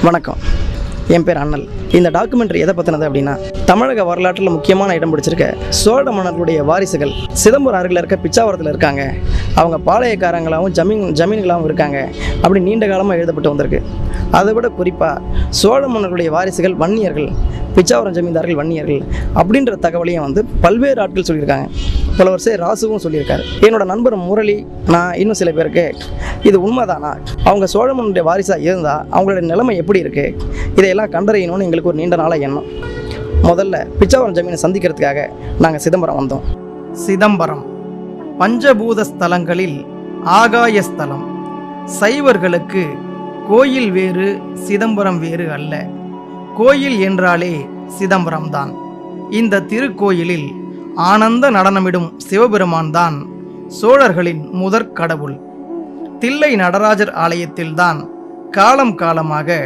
வணக்கம். என் பேர் அண்ணல். இந்த டாக்குமெண்ட்ரி எதை பற்றினது அப்படின்னா, தமிழக வரலாற்றில் முக்கியமான இடம் பிடிச்சிருக்க சோழ மன்னர்களுடைய வாரிசுகள் சிதம்பரம் அருகில் இருக்க பிச்சாவரத்தில் இருக்காங்க. அவங்க பாளையக்காரங்களாகவும் ஜமீன்களாகவும் இருக்காங்க அப்படி நீண்ட காலமாக எழுதப்பட்டு வந்திருக்கு. அதை விட குறிப்பாக சோழ மன்னர்களுடைய வாரிசுகள் வன்னியர்கள், பிச்சாவரம் ஜமீன்தார்கள் வன்னியர்கள் அப்படின்ற தகவலையும் பல்வேறு ஆட்கள் சொல்லியிருக்காங்க. பல வருஷம் ராசுவும் சொல்லியிருக்காரு. என்னோட நண்பர் முரளி, நான் இன்னும் சில பேருக்கு இது உண்மைதானா, அவங்க சோழ மன்னனுடைய வாரிசாக இருந்தால் அவங்களோட நிலைமை எப்படி இருக்குது, இதையெல்லாம் கண்டறியணும்னு எங்களுக்கு ஒரு நீண்ட நாளாக எண்ணம். முதல்ல பிச்சாவரம் ஜமீனை சந்திக்கிறதுக்காக நாங்கள் சிதம்பரம் வந்தோம். சிதம்பரம் பஞ்சபூத ஸ்தலங்களில் ஆகாய ஸ்தலம். சைவர்களுக்கு கோயில் வேறு சிதம்பரம் வேறு அல்ல. கோயில் என்றாலே சிதம்பரம்தான். இந்த திருக்கோயிலில் ஆனந்த நடனமிடும் சிவபெருமான் தான் சோழர்களின் முதற் கடவுள். தில்லை நடராஜர் ஆலயத்தில்தான் காலம் காலமாக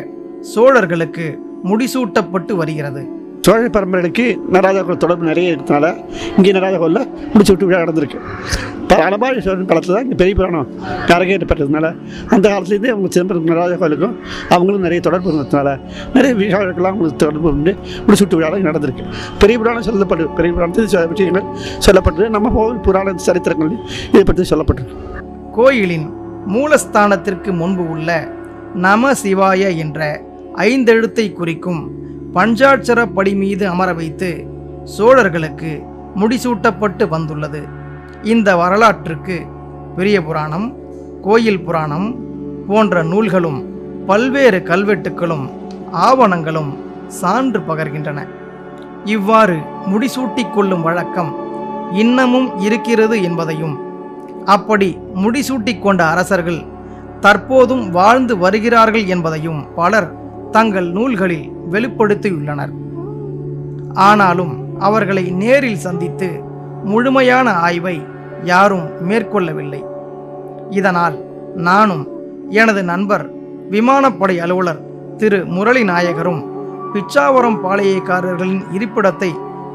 சோழர்களுக்கு முடிசூட்டப்பட்டு வருகிறது. சோழ பரம்பரைக்கு நடராஜா கோயில் தொடர்பு நிறைய இருக்கிறதுனால இங்கே நடராஜா கோயிலில் முடிச்சு விட்டு விழா நடந்திருக்கு. அலபாரி சோழன் காலத்தில் தான் இங்கே பெரிய புராணம் அரங்கேற்றப்பட்டதுனால அந்த காலத்துலேருந்தே அவங்க சிதம்பரம் நடராஜா கோயிலுக்கும் அவங்களும் நிறைய தொடர்பு இருந்ததுனால நிறைய விழாக்கெல்லாம் அவங்களுக்கு தொடர்பு வந்து முடிச்சு விட்டு விழா நடந்திருக்கு. பெரிய புராணம் சொல்லப்படுது, பெரிய புராணத்தில் சில விஷயங்கள் சொல்லப்பட்டது. நம்ம கோவில் புராண சரித்திரங்கள் இதை பற்றி சொல்லப்பட்டிருக்கு. கோயிலின் மூலஸ்தானத்திற்கு முன்பு உள்ள நம சிவாய என்ற 5 எழுத்தை குறிக்கும் பஞ்சாட்சர படி மீது அமர வைத்து சோழர்களுக்கு முடிசூட்டப்பட்டு வந்துள்ளது. இந்த வரலாற்றுக்கு பெரிய புராணம், கோயில் புராணம் போன்ற நூல்களும் பல்வேறு கல்வெட்டுக்களும் ஆவணங்களும் சான்று பகர்கின்றன. இவ்வாறு முடிசூட்டிக் கொள்ளும் வழக்கம் இன்னமும் இருக்கிறது என்பதையும், அப்படி முடிசூட்டிக் கொண்ட அரசர்கள் தற்போதும் வாழ்ந்து வருகிறார்கள் என்பதையும் பலர் தங்கள் நூல்களில் வெளிப்படுத்தியுள்ளனர். ஆனாலும் அவர்களை நேரில் சந்தித்து முழுமையான ஆய்வை யாரும் மேற்கொள்ளவில்லை. இதனால் நானும் எனது நண்பர் விமானப்படை அலுவலர் திரு முரளி நாயகரும் பிச்சாவரம் பாளையக்காரர்களின் இருப்பிடத்தை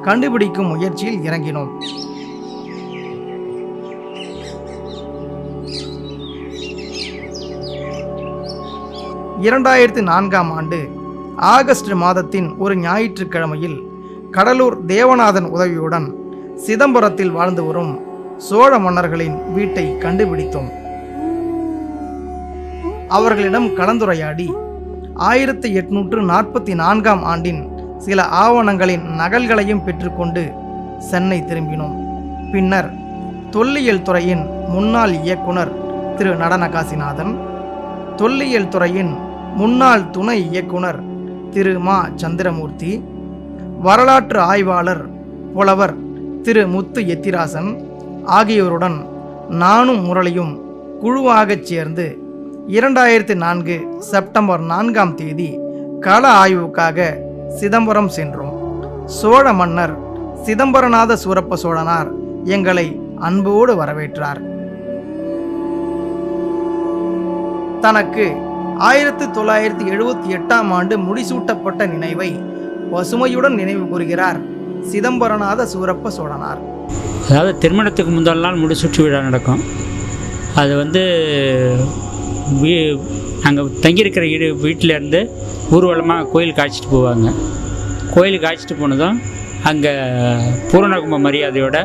கண்டுபிடிக்கும் முயற்சியில் இறங்கினோம். ஆண்டு ஆகஸ்ட் மாதத்தின் ஒரு ஞாயிற்றுக்கிழமையில் கடலூர் தேவநாதன் உதவியுடன் சிதம்பரத்தில் வாழ்ந்து வரும் சோழ மன்னர்களின் வீட்டை கண்டுபிடித்தோம். அவர்களிடம் கலந்துரையாடி 1844 ஆண்டின் சில ஆவணங்களின் நகல்களையும் பெற்றுக்கொண்டு சென்னை திரும்பினோம். பின்னர் தொல்லியல் துறையின் முன்னாள் இயக்குனர் திரு நடன காசிநாதன், தொல்லியல் துறையின் முன்னாள் துணை இயக்குனர் திரு மா சந்திரமூர்த்தி, வரலாற்று ஆய்வாளர் புலவர் திரு முத்து எத்திராசன் ஆகியோருடன் நானும் முரளியும் குழுவாகச் சேர்ந்து 2004 செப்டம்பர் 4 கள ஆய்வுக்காக சிதம்பரம் சென்றோம். சோழ மன்னர் சிதம்பரநாத சூரப்ப சோழனார் எங்களை அன்போடு வரவேற்றார். தனக்கு 1978 ஆண்டு முடிசூட்டப்பட்ட நினைவை பசுமையுடன் நினைவு கூறுகிறார் சிதம்பரநாத சூரப்ப சோழனார். அதாவது திருமணத்துக்கு முதல் நாள் முடிசூட்டு விழா நடக்கும். அது அங்கே தங்கியிருக்கிற வீட்டிலேருந்து ஊர்வலமாக கோயிலுக்கு அழைச்சிட்டு போவாங்க. கோயிலுக்கு அழைச்சிட்டு போனதும் அங்கே பூரணகும்ப மரியாதையோட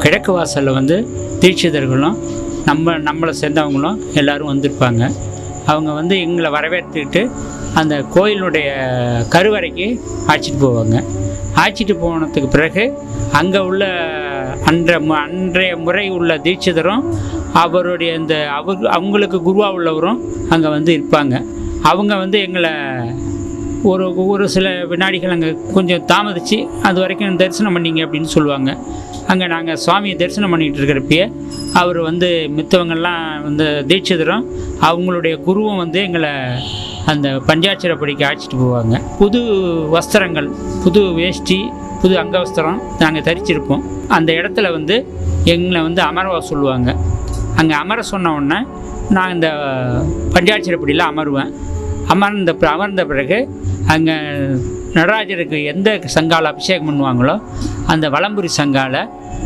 கிழக்கு வாசலில் தீட்சிதர்களும் நம்மளை சேர்ந்தவங்களும் எல்லோரும் வந்திருப்பாங்க. அவங்க எங்களை வரவேற்றுக்கிட்டு அந்த கோயிலுடைய கருவறைக்கு அழைச்சிட்டு போவாங்க. அழைச்சிட்டு போனதுக்கு பிறகு அங்கே உள்ள அன்றைய முறை உள்ள தீட்சிதரும் அவருடைய அவங்களுக்கு குருவாக உள்ளவரும் அங்கே இருப்பாங்க. அவங்க எங்களை ஒரு சில வினாடிகள் அங்கே கொஞ்சம் தாமதித்து அது வரைக்கும் தரிசனம் பண்ணிங்க அப்படின்னு சொல்லுவாங்க. அங்கே நாங்கள் சுவாமியை தரிசனம் பண்ணிகிட்டு இருக்கிறப்பயே அவர் மித்தவங்கள்லாம் தீட்சிதரும் அவங்களுடைய குருவும் எங்களை அந்த பஞ்சாட்சரப்படிக்கு அழைச்சிட்டு போவாங்க. புது வஸ்திரங்கள், புது வேஷ்டி, புது அங்கவஸ்திரம் நாங்கள் தரிச்சிருப்போம். அந்த இடத்துல எங்களை அமரவா சொல்லுவாங்க. அங்கே அமர சொன்ன உடனே நான் இந்த பஞ்சாட்சரப்படியில் அமருவேன். அமர்ந்த பிறகு அங்கே நடராஜருக்கு எந்த சங்கால அபிஷேகம் பண்ணுவாங்களோ அந்த வலம்புரி சங்கால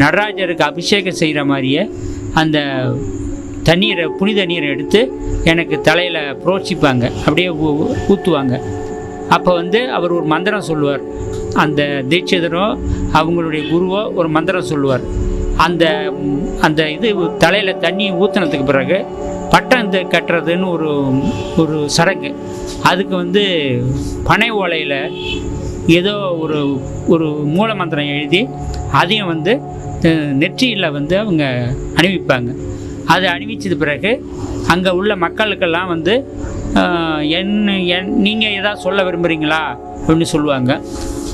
நடராஜருக்கு அபிஷேகம் செய்கிற மாதிரியே அந்த தண்ணீரை புனித நீரை எடுத்து எனக்கு தலையில் புரோட்சிப்பாங்க, அப்படியே ஊற்றுவாங்க. அப்போ வந்து அவர் ஒரு மந்திரம் சொல்லுவார். அந்த தீட்சிதரோ அவங்களுடைய குருவோ ஒரு மந்திரம் சொல்லுவார். அந்த அந்த இது தலையில் தண்ணி ஊற்றினதுக்கு பிறகு பட்டம் கட்டுறதுன்னு ஒரு சடங்கு. அதுக்கு வந்து பனை ஓலையில் ஏதோ ஒரு மூல மந்திரம் எழுதி அதையும் வந்து நெற்றியில் வந்து அவங்க அணிவிப்பாங்க. அதை அணிவிச்சது பிறகு அங்கே உள்ள மக்களுக்கெல்லாம் வந்து நீங்கள் எதாவது சொல்ல விரும்புகிறீங்களா அப்படின்னு சொல்லுவாங்க.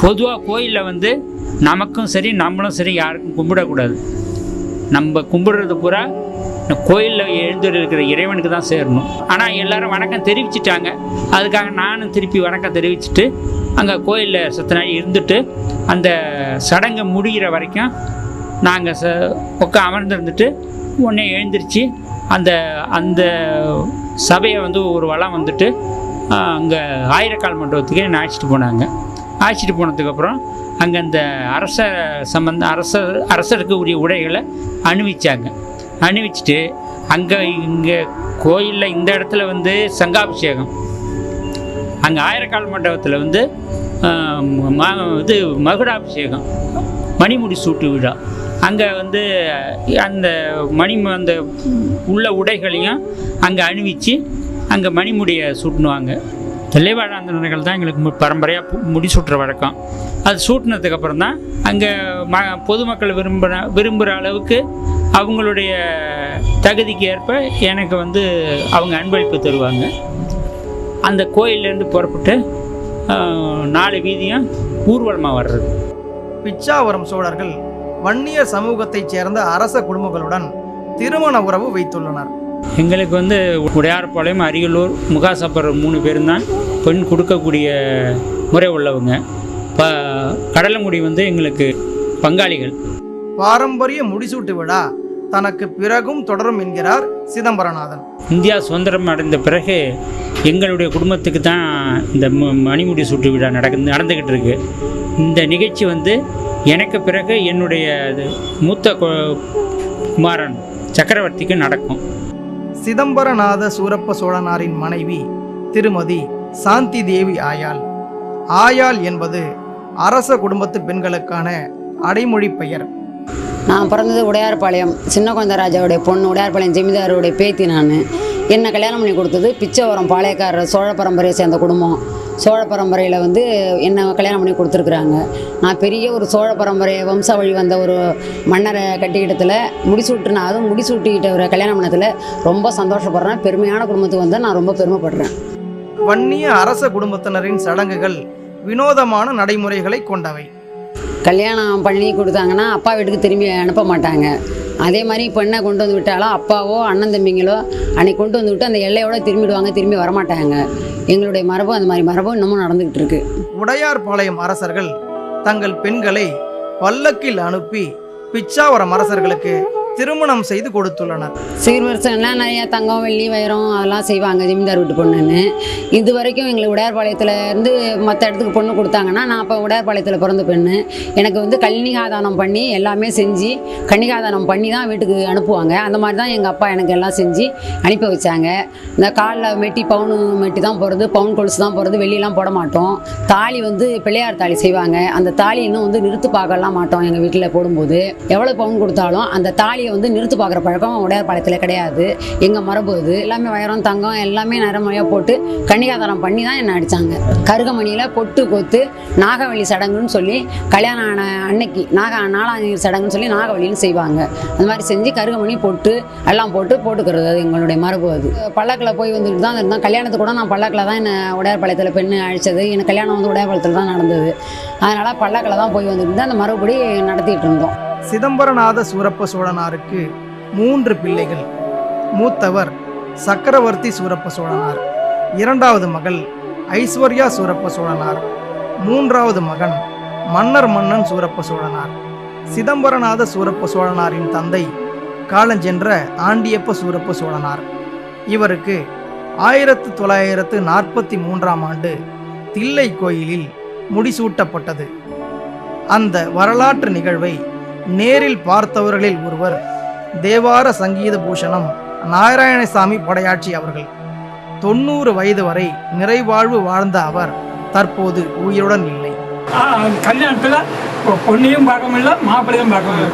பொதுவாக கோயிலில் வந்து நமக்கும் சரி நம்மளும் சரி யாருக்கும் கும்பிடக்கூடாது. நம்ம கும்பிடுறது பூரா கோயிலில் எழுந்திருக்கிற இறைவனுக்கு தான் சேரணும். ஆனால் எல்லோரும் வணக்கம் தெரிவிச்சிட்டாங்க. அதுக்காக நானும் திருப்பி வணக்கம் தெரிவிச்சுட்டு அங்கே கோயிலில் சத்த நாள் இருந்துட்டு அந்த சடங்கை முடிகிற வரைக்கும் நாங்கள் அமர்ந்துருந்துட்டு உடனே எழுந்திரிச்சு அந்த அந்த சபையை வந்து ஒரு வளம் வந்துட்டு அங்கே ஆயிரக்கால் மண்டபத்துக்கு என்னை அழைச்சிட்டு போனாங்க. அழைச்சிட்டு போனதுக்கப்புறம் அங்கே அந்த அரசருக்கு உரிய உடைகளை அணிவிச்சாங்க. அணிவிச்சிட்டு இங்கே கோயிலில் இந்த இடத்துல வந்து சங்காபிஷேகம், அங்கே ஆயிரக்கால் மண்டபத்தில் வந்து இது மகுடாபிஷேகம், மணிமுடி சூட்டு விழா. அங்கே வந்து அந்த அந்த உள்ள உடைகளையும் அங்கே அணிவித்து அங்கே மணிமுடியை சூட்டுனுவாங்க. தில்லைவாழாந்தனர்கள் தான் எங்களுக்கு பரம்பரையாக முடி சூட்டுற வழக்கம். அது சூட்டினதுக்கப்புறம் தான் அங்கே பொதுமக்கள் விரும்புகிற அளவுக்கு அவங்களுடைய தகுதிக்கு ஏற்ப எனக்கு வந்து அவங்க அன்பளிப்பு தருவாங்க. அந்த கோயிலேருந்து புறப்பட்டு 4 வீதியும் ஊர்வலமாக வர்றது. பிச்சாவரம் சோழர்கள் வன்னியர் சமூகத்தைச் சேர்ந்த அரச குடும்பங்களுடன் திருமண உறவு வைத்துள்ளனர். எங்களுக்கு வந்து உடையார்பாளையம், அரியலூர், முகாசப்பர் 3 பேரும் தான் பெண் கொடுக்கக்கூடிய முறை உள்ளவங்க. கடலங்குடி வந்து எங்களுக்கு பங்காளிகள். பாரம்பரிய முடிசூட்டு விழா தனக்கு பிறகும் தொடரும் என்கிறார் சிதம்பரநாதன். இந்தியா சுதந்திரம் அடைந்த பிறகு எங்களுடைய குடும்பத்துக்கு தான் இந்த மணிமுடி சூட்டு விழா நடந்துக்கிட்டு இருக்கு. இந்த நிகழ்ச்சி வந்து எனக்கு பிறகு என்னுடைய மூத்த குமாரன் சக்கரவர்த்திக்கு நடக்கும். சிதம்பரநாத சூரப்ப சோழனாரின் மனைவி திருமதி சாந்தி தேவி ஆயாள். ஆயாள் என்பது அரச குடும்பத்து பெண்களுக்கான அடைமொழி பெயர். நான் பிறந்தது உடையார்பாளையம், சின்ன குழந்தராஜாவுடைய பொண்ணு, உடையார்பாளையம் ஜமீன்தாருடைய பேத்தி. நான் என்னை கல்யாணம் பண்ணி கொடுத்தது பிச்சைவரம் பாளையக்காரர் சோழ பரம்பரையை சேர்ந்த குடும்பம். சோழ பரம்பரையில் வந்து என்னை கல்யாணம் பண்ணி கொடுத்துருக்குறாங்க. நான் பெரிய ஒரு சோழ பரம்பரை வம்ச வழி வந்த ஒரு மன்னரை கட்டிக்கிட்டத்தில் முடிசூட்டுனா, அதுவும் முடிசூட்டிக்கிட்ட கல்யாணம் பண்ணத்தில் ரொம்ப சந்தோஷப்படுறேன். பெருமையான குடும்பத்துக்கு வந்து நான் ரொம்ப பெருமைப்படுறேன். வன்னிய அரச குடும்பத்தினரின் சடங்குகள் வினோதமான நடைமுறைகளை கொண்டவை. கல்யாணம் பண்ணி கொடுத்தாங்கன்னா அப்பா வீட்டுக்கு திரும்பி அனுப்ப மாட்டாங்க. அதே மாதிரி பெண்ணை கொண்டு வந்து விட்டாலும் அப்பாவோ அண்ணன் தம்பிங்களோ அன்னைக்கு கொண்டு வந்து விட்டு அந்த எல்லையோடு திரும்பிடுவாங்க, திரும்பி வரமாட்டாங்க. எங்களுடைய மரபும் அந்த மாதிரி மரபும் இன்னமும் நடந்துக்கிட்டு இருக்கு. உடையார்பாளையம் அரசர்கள் தங்கள் பெண்களை பல்லக்கில் அனுப்பி பிச்சாவரம் அரசர்களுக்கு திருமணம் செய்து கொடுத்துள்ளனர். சீர்வரிசைலாம் நிறைய தங்கம், வெள்ளி, வைரம் அதெல்லாம் செய்வாங்க ஜமீன்தார் வீட்டு பொண்ணுன்னு. இது வரைக்கும் எங்களுக்கு உடையார்பாளையத்தில் இருந்து மற்ற இடத்துக்கு பொண்ணு கொடுத்தாங்கன்னா, நான் அப்போ உடையார்பாளையத்தில் பிறந்த பெண்ணு. எனக்கு வந்து கன்னிகாதானம் பண்ணி எல்லாமே செஞ்சு கன்னிகாதானம் பண்ணி தான் வீட்டுக்கு அனுப்புவாங்க. அந்த மாதிரி தான் எங்கள் அப்பா எனக்கு எல்லாம் செஞ்சு அனுப்பி வச்சாங்க. இந்த காலில் மெட்டி, பவுனு மெட்டி தான் போகிறது, பவுன் கொலுசு தான் போகிறது, வெள்ளியெல்லாம் போட மாட்டோம். தாலி வந்து பிள்ளையார் தாலி செய்வாங்க. அந்த தாலி இன்னும் வந்து நிறுத்து பார்க்கலாம் மாட்டோம். எங்கள் வீட்டில் போடும்போது எவ்வளோ பவுன் கொடுத்தாலும் அந்த தாலி வந்து நிறுத்து பார்க்குற பழக்கம் உடையார்பாளையத்தில் கிடையாது. எங்கள் மரபு இது. எல்லாமே வைரம், தங்கம் எல்லாமே நிறமையாக போட்டு கன்னிகாதானம் பண்ணி தான் என்னை அடித்தாங்க. கருகமணியில் பொட்டு கொத்து நாகவழி சடங்குன்னு சொல்லி கல்யாணம் ஆன அன்னைக்கு நாலாம் சடங்குன்னு சொல்லி நாகவழின்னு செய்வாங்க. அந்த மாதிரி செஞ்சு கருகமணி பொட்டு எல்லாம் போட்டுக்கிறது அது எங்களுடைய மரபு. அது பல்லக்கில் போய் வந்துட்டு தான் இருந்தோம். கல்யாணத்துக்கு கூட நான் பல்லக்கில் தான் என்னை உடையார்பாளையத்தில் பெண்ணு அழைச்சது. எனக்கு கல்யாணம் வந்து உடையார்பாளையத்தில் தான் நடந்தது. அதனால் பல்லக்கில் தான் போய் வந்துட்டு அந்த மரபுப்படி நடத்திட்டு இருந்தோம். சிதம்பரநாத சூரப்ப சோழனாருக்கு 3 பிள்ளைகள். மூத்தவர் சக்கரவர்த்தி சூரப்ப சோழனார், 2வது மகள் ஐஸ்வர்யா சூரப்ப சோழனார், 3வது மகன் மன்னன் சூரப்ப சோழனார். சிதம்பரநாத சூரப்ப சோழனாரின் தந்தை காலஞ்சென்ற ஆண்டியப்ப சூரப்ப சோழனார். இவருக்கு 1943ஆம் ஆண்டு தில்லை கோயிலில் முடிசூட்டப்பட்டது. அந்த வரலாற்று நிகழ்வை நேரில் பார்த்தவர்களில் ஒருவர் தேவார சங்கீத பூஷணம் நாராயணசாமி படையாட்சி அவர்கள். 90 வயது வரை நிறைவாழ்வு வாழ்ந்த அவர் தற்போது உயிருடன் இல்லை. கல்யாணத்தில் பொண்ணையும் பார்க்க முடியல, மாப்பிள்ளையும் பார்க்க முடியல.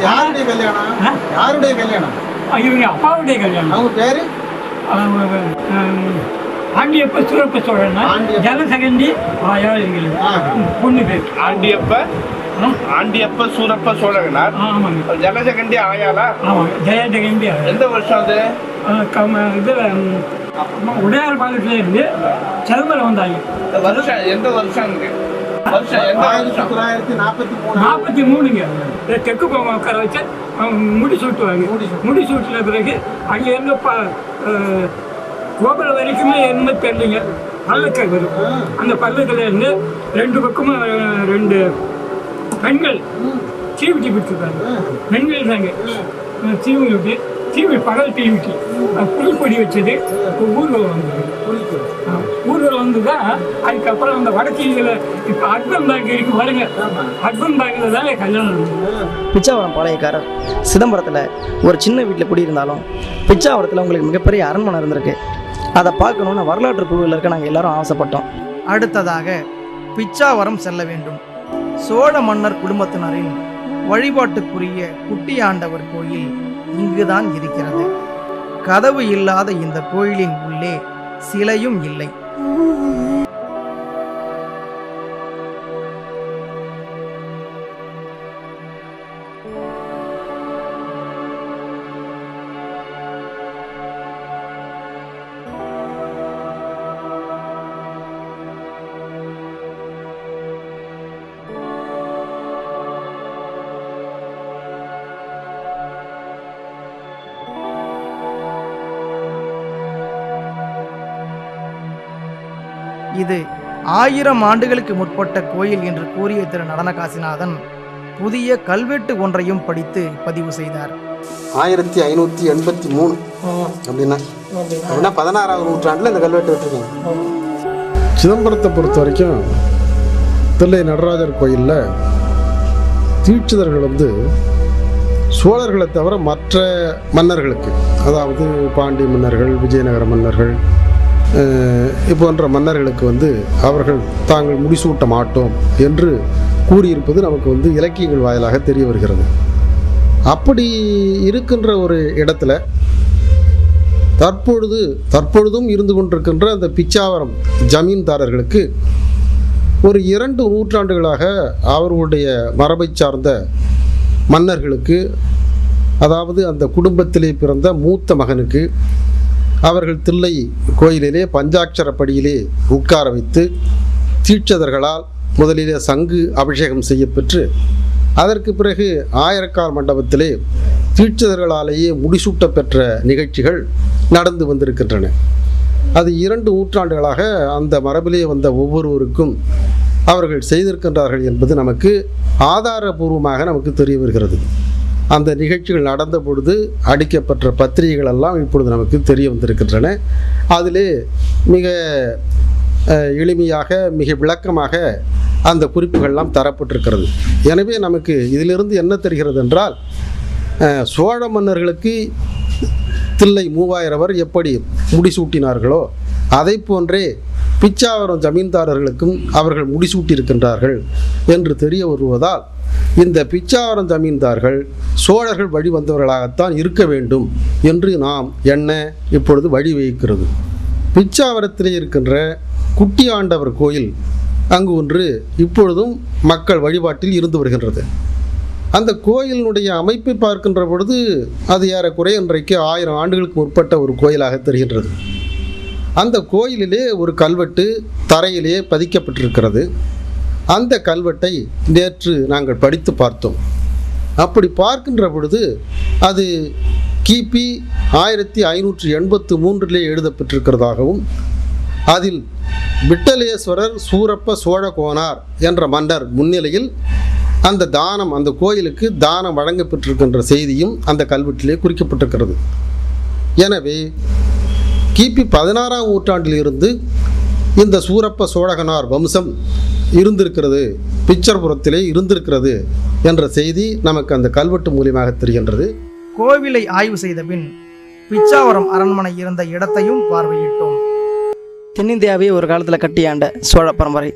யாருடைய கல்யாணம்? யாருடைய கல்யாணம்? இவங்க அப்பாவுடைய கல்யாணம். அவங்க பேரு ஆண்டியப்ப சூரப்ப சோழன், ஜலசகண்டி பொண்ணு பேர் ஆண்டியப்ப சூரப்ப சோழகனார். ஆமாங்க. ஜலசகண்டி ஆயாலா? ஆமாங்க, ஜெயசகண்டி. எந்த வருஷம் அது? இதில் உடையார் பாலத்தில் இருந்து சிதம்பரம் வந்தாங்க. வருஷம் எந்த வருஷம்? வருஷம் எந்த வருஷம்? 1943ங்க. தெற்கு போக உட்கார வச்சு முடி சூட்டுவாங்க. முடி சூட்டின பிறகு அங்கேருந்து கோபுரம் வரைக்குமே என்ன தெரியலைங்க, பல்லக்கல் வரும். அந்த பல்லக்கில் இருந்து 2 பக்கமும் 2 பெண்கள் தீவிட்டி பிடிச்சிருக்காங்க. பெண்கள் தாங்க தீவி விட்டு தீவி பகல் தீவிட்டி புலிப்பொடி வச்சது ஊர்வலம் வந்தது. ஊர்வலம் வந்து தான் அதுக்கப்புறம் அந்த வடக்கீழில் இப்போ அட்வன் பேங்க் இருக்கு பாருங்க, அட்வன் பேங்கில் தான் கல்யாணம் நடந்தது. பிச்சாவரம் பாளையக்காரர் சிதம்பரத்தில் ஒரு சின்ன வீட்டில் குடியிருந்தாலும் பிச்சாவரத்தில் உங்களுக்கு மிகப்பெரிய அரண்மனை இருந்திருக்கு. அதை பார்க்கணுன்னு வரலாற்று குழுவில் இருக்க நாங்கள் எல்லாரும் ஆசைப்பட்டோம். அடுத்ததாக பிச்சாவரம் செல்ல வேண்டும். சோழ மன்னர் குடும்பத்தினரின் வழிபாட்டுக்குரிய குட்டியாண்டவர் கோயில் இங்குதான் இருக்கிறது. கதவு இல்லாத இந்த கோயிலின் உள்ளே சிலையும் இல்லை. இது 1000 ஆண்டுகளுக்கு முற்பட்ட கோயில் என்று கூறிய திரு நடன காசிநாதன் புதிய கல்வெட்டு ஒன்றையும் படித்து பதிவு செய்தார். 1583 அப்படின்னா 16ஆம் நூற்றாண்டில் இந்த கல்வெட்டு விட்டுருக்காங்க. சிதம்பரத்தை பொறுத்த வரைக்கும் தில்லை நடராஜர் கோயிலில் தீட்சிதர்கள் சோழர்களை தவிர மற்ற மன்னர்களுக்கு, அதாவது பாண்டிய மன்னர்கள், விஜயநகர மன்னர்கள் போன்ற மன்னர்களுக்கு அவர்கள் தாங்கள் முடிசூட்ட மாட்டோம் என்று கூறியிருப்பது நமக்கு இலக்கியங்கள் வாயிலாக தெரிய வருகிறது. அப்படி இருக்கின்ற ஒரு இடத்துல தற்பொழுதும் இருந்து கொண்டிருக்கின்ற அந்த பிச்சாவரம் ஜமீன்தாரர்களுக்கு ஒரு 2 நூற்றாண்டுகளாக அவர்களுடைய மரபை சார்ந்த மன்னர்களுக்கு, அதாவது அந்த குடும்பத்திலே பிறந்த மூத்த மகனுக்கு அவர்கள் தில்லை கோயிலிலே பஞ்சாட்சரப்படியிலே உட்கார வைத்து தீட்சிதர்களால் முதலிலே சங்கு அபிஷேகம் செய்யப்பெற்று அதற்கு பிறகு ஆயிரக்கால் மண்டபத்திலே தீட்சிதர்களாலேயே முடிசூட்ட பெற்ற நிகழ்ச்சிகள் நடந்து வந்திருக்கின்றன. அது 2 நூற்றாண்டுகளாக அந்த மரபிலே வந்த ஒவ்வொருவருக்கும் அவர்கள் செய்திருக்கின்றார்கள் என்பது நமக்கு ஆதாரபூர்வமாக நமக்கு தெரிய வருகிறது. அந்த நிகழ்ச்சிகள் நடந்த பொழுது அடிக்கப்பட்ட பத்திரிகைகள் எல்லாம் இப்பொழுது நமக்கு தெரிய வந்திருக்கின்றன. அதிலே மிக எளிமையாக மிக விளக்கமாக அந்த குறிப்புகள்லாம் தரப்பட்டிருக்கிறது. எனவே நமக்கு இதிலிருந்து என்ன தெரிகிறது என்றால், சோழ மன்னர்களுக்கு தில்லை மூவாயிரவர் எப்படி முடிசூட்டினார்களோ அதை போன்றே பிச்சாவரம் ஜமீன்தாரர்களுக்கும் அவர்கள் முடிசூட்டியிருக்கின்றார்கள் என்று தெரிய வருவதால் இந்த பிச்சாவரம் ஜமீன்தார்கள் சோழர்கள் வழி வந்தவர்களாகத்தான் இருக்க வேண்டும் என்று நாம் எண்ண இப்பொழுது வழிவகுக்கிறது. பிச்சாவரத்திலே இருக்கின்ற குட்டியாண்டவர் கோயில் அங்கு ஒன்று இப்பொழுதும் மக்கள் வழிபாட்டில் இருந்து வருகின்றது. அந்த கோயிலினுடைய அமைப்பை பார்க்கின்ற பொழுது அது ஏறக்குறைய இன்றைக்கு 1000 ஆண்டுகளுக்கு முற்பட்ட ஒரு கோயிலாக தெரிகின்றது. அந்த கோயிலிலே ஒரு கல்வெட்டு தரையிலே பதிக்கப்பட்டிருக்கிறது. அந்த கல்வெட்டை நேற்று நாங்கள் படித்து பார்த்தோம். அப்படி பார்க்கின்ற பொழுது அது கிபி 1583 எழுதப்பட்டிருக்கிறதாகவும் அதில் விட்டலேஸ்வரர் சூரப்ப சோழகோனார் என்ற மன்னர் முன்னிலையில் அந்த தானம், அந்த கோயிலுக்கு தானம் வழங்கப்பட்டிருக்கின்ற செய்தியும் அந்த கல்வெட்டிலே குறிக்கப்பட்டிருக்கிறது. எனவே கிபி 16ஆம் நூற்றாண்டிலிருந்து இந்த சூரப்ப சோழகனார் வம்சம் இருந்திருக்கிறது, பிச்சர்புரத்திலே இருந்திருக்கிறது என்ற செய்தி நமக்கு அந்த கல்வெட்டு மூலியமாக தெரிகின்றது. கோவிலை ஆய்வு செய்த பின் பிச்சாவரம் அரண்மனை இருந்த இடத்தையும் பார்வையிட்டோம். தென்னிந்தியாவே ஒரு காலத்தில் கட்டியாண்ட சோழ பரம்பரை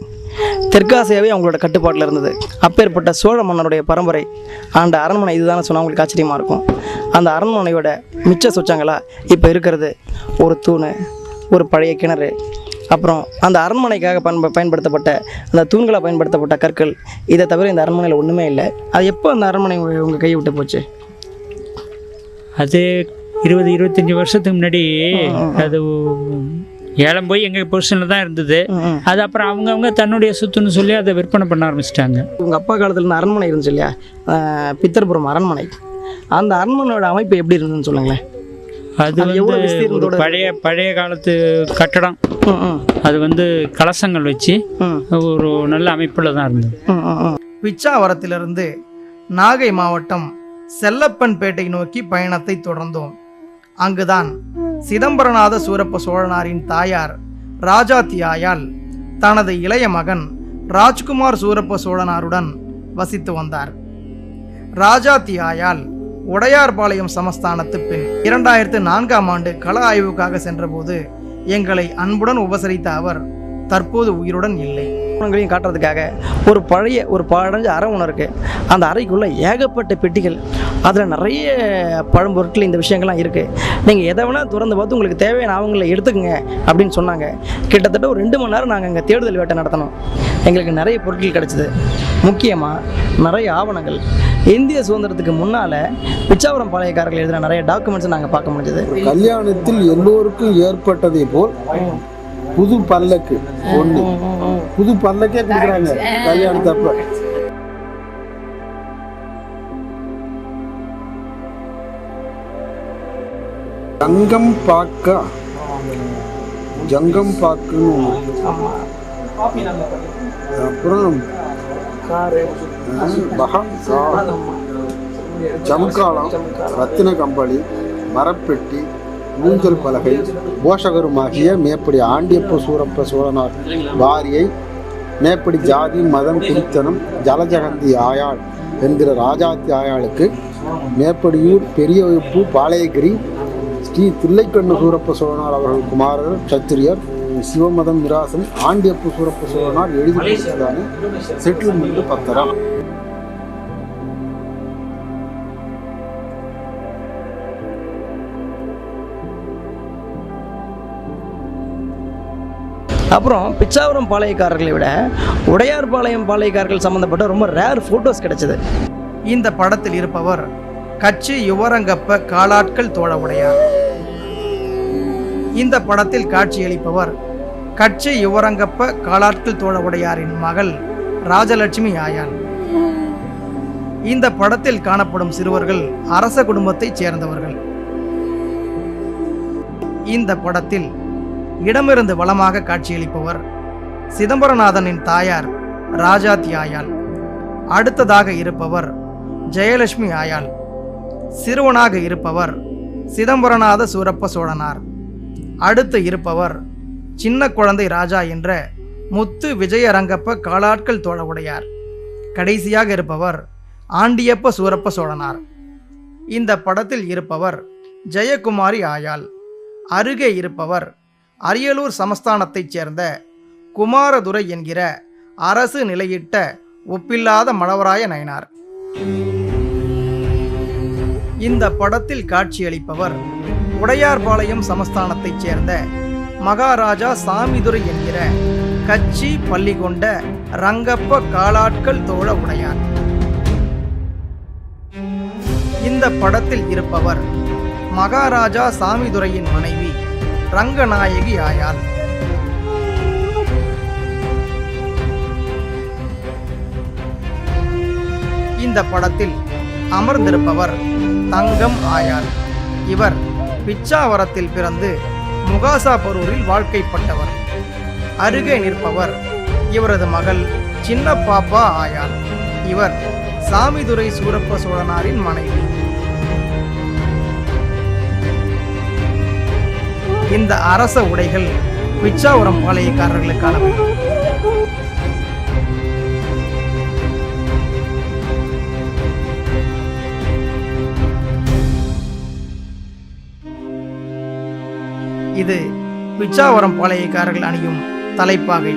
தெற்காசியாவே அவங்களோட கட்டுப்பாட்டில் இருந்தது. அப்பேற்பட்ட சோழ மன்னருடைய பரம்பரை ஆண்ட அரண்மனை இதுதானே சொன்னால் அவங்களுக்கு ஆச்சரியமாக இருக்கும். அந்த அரண்மனையோட மிச்ச சொச்சங்களா இப்போ இருக்கிறது ஒரு தூண், ஒரு பழைய கிணறு, அப்புறம் அந்த அரண்மனைக்காக பயன்படுத்தப்பட்ட அந்த தூண்களாக பயன்படுத்தப்பட்ட கற்கள். இதை தவிர இந்த அரண்மனையில் ஒன்றுமே இல்லை. அது எப்போ அந்த அரண்மனை உங்கள் கையை விட்டு போச்சு? அது 20-25 வருஷத்துக்கு முன்னாடி அது ஏலம் போய் எங்கள் பொசிஷனில் தான் இருந்தது. அது அப்புறம் அவங்கவுங்க தன்னுடைய சொத்துன்னு சொல்லி அதை விற்பனை பண்ண ஆரம்பிச்சிட்டாங்க. உங்கள் அப்பா காலத்தில் இருந்த அரண்மனை இருந்துச்சு இல்லையா, பித்தர்புரம் அரண்மனை, அந்த அரண்மனையோட அமைப்பு எப்படி இருந்ததுன்னு சொல்லுங்களேன். அது வந்து ஒரு பழைய காலத்து கட்டடம். அது வந்து கலசங்கள் வச்சு ஒரு நல்ல அமைப்பில் தான் இருந்தது. பிச்சாவரத்திலிருந்து நாகை மாவட்டம் செல்லப்பன்பேட்டை நோக்கி பயணத்தை தொடர்ந்தோம். அங்குதான் சிதம்பரநாத சூரப்ப சோழனாரின் தாயார் ராஜாத்தி ஆயாள் தனது இளைய மகன் ராஜ்குமார் சூரப்ப சோழனாருடன் வசித்து வந்தார். ராஜாத்தி ஆயாள் உடையார்பாளையம் சமஸ்தானத்து பெண். 2004ஆம் ஆண்டு கள ஆய்வுக்காக சென்றபோது எங்களை அன்புடன் உபசரித்த அவர் தற்போது உயிருடன் இல்லை. காட்டுறதுக்காக ஒரு பழைஞ்ச அறை ஒன்று இருக்குது. அந்த அறைக்குள்ளே ஏகப்பட்ட பெட்டிகள், அதில் நிறைய பழம்பொருட்கள், இந்த விஷயங்கள்லாம் இருக்குது. நீங்கள் எதை வேணால் திறந்து பார்த்து உங்களுக்கு தேவையான அவங்கள எடுத்துக்கங்க அப்படின்னு சொன்னாங்க. கிட்டத்தட்ட ஒரு 2 மணி நேரம் நாங்கள் அங்கே தேடுதல் வேட்டை நடத்தினோம். எங்களுக்கு நிறைய பொருட்கள் கிடச்சிது. முக்கியமாக நிறைய ஆவணங்கள், இந்திய சுதந்திரத்துக்கு முன்னால் பிச்சாவரம் பாளையக்காரர்கள் எழுதின நிறைய டாக்குமெண்ட்ஸை நாங்கள் பார்க்க முடிஞ்சது. கல்யாணத்தில் எல்லோருக்கும் ஏற்பட்டதை போல் புது பல்லக்கு ஒண்ணு, புது பல்லக்கே கொடுக்குறாங்க கல்யாணத்தப்ப. ஜங்கம் பாக்குன்னு அப்புறம் ஜம்காலம், ரத்தின கம்பளி, மரப்பெட்டி, ஊஞ்சல் பலகை, போஷகருமாகிய மேப்படி ஆண்டியப்ப சூரப்ப சோழனார் வாரியை, மேப்படி ஜாதி மதம் குடித்தனம் ஜலஜகந்தி ஆயாள் என்கிற ராஜாத்தி ஆயாளுக்கு மேப்படியூர் பெரிய வகுப்பு பாளையகிரி ஸ்ரீ தில்லைக்கண்ணு சூரப்ப சோழனார் அவர்கள் குமாரர் சத்திரியர் சிவமதம் நிராசன் ஆண்டியப்ப சூரப்ப சோழனார் எழுதி செட்டில்மெண்ட் பத்திரம். அப்புறம் பிச்சாவரம் பாளையக்காரர்களை விட உடையார்பாளையம் பாளையக்காரர்கள் சம்பந்தப்பட்ட ரொம்ப ரேர் ஃபோட்டோஸ் கிடைச்சது. இந்த படத்தில் இருப்பவர் கட்சி யுவரங்கப்ப காலாட்கள் தோழ உடையார். இந்த படத்தில் காட்சியளிப்பவர் கட்சி யுவரங்கப்ப காலாட்கள் தோழ உடையாரின் மகள் ராஜலட்சுமி ஆயாள். இந்த படத்தில் காணப்படும் சிறுவர்கள் அரச குடும்பத்தைச் சேர்ந்தவர்கள். இந்த படத்தில் இடமிருந்து வலமாக காட்சியளிப்பவர் சிதம்பரநாதனின் தாயார் ராஜாத்தி ஆயாள். அடுத்ததாக இருப்பவர் ஜெயலட்சுமி ஆயாள். சிறுவனாக இருப்பவர் சிதம்பரநாத சூரப்ப சோழனார். அடுத்து இருப்பவர் சின்ன குழந்தை ராஜா என்ற முத்து விஜயரங்கப்ப காலாட்கள் தோழ உடையார். கடைசியாக இருப்பவர் ஆண்டியப்ப சூரப்ப சோழனார். இந்த படத்தில் இருப்பவர் ஜெயக்குமாரி ஆயாள். அருகே இருப்பவர் அரியலூர் சமஸ்தானத்தைச் சேர்ந்த குமாரதுரை என்கிற அரசு நிலையிட்ட ஒப்பில்லாத மழவராய நயனார். இந்த படத்தில் காட்சியளிப்பவர் உடையார்பாளையம் சமஸ்தானத்தைச் சேர்ந்த மகாராஜா சாமிதுரை என்கிற கட்சி பள்ளி கொண்ட ரங்கப்ப காலாட்கள் தோழ உடையார். இந்த படத்தில் இருப்பவர் மகாராஜா சாமிதுரையின் மனைவி ரங்கநாயகி ஆயாள். இந்த படத்தில் அமர்ந்திருப்பவர் தங்கம் ஆயாள். இவர் பிச்சாவரத்தில் பிறந்து முகாசாபரூரில் வாழ்க்கைப்பட்டவர். அருகே நிற்பவர் இவரது மகள் சின்ன பாப்பா ஆயாள். இவர் சாமிதுரை சூரப்ப சோழனாரின் மனைவி. இந்த அரச உடைகள் பிச்சாவரம் பாளையக்காரர்களுக்கானவை. இது பிச்சாவரம் பாளையக்காரர்கள் அணியும் தலைப்பாகை.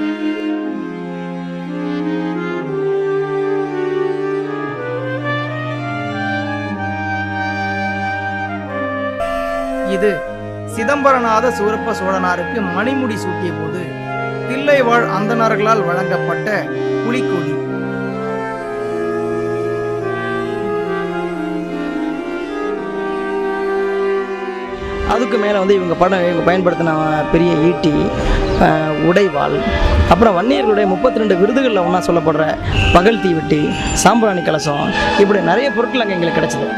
இது சிதம்பரநாத சூரப்ப சோழனாருக்கு மணிமுடி சூட்டிய போது தில்லைவாழ் அந்தணர்களால் வழங்கப்பட்ட புலிக்கொடி. அதுக்கு மேலே வந்து இவங்க பயன்படுத்தின பெரிய ஈட்டி, உடைவாள், அப்புறம் வன்னியர்களுடைய 32 விருதுகளில் ஒன்றா சொல்லப்படுற பகல் தீவெட்டி, சாம்பிராணி கலசம், இப்படி நிறைய பொருட்கள் அங்கே எங்களுக்கு கிடைச்சிது.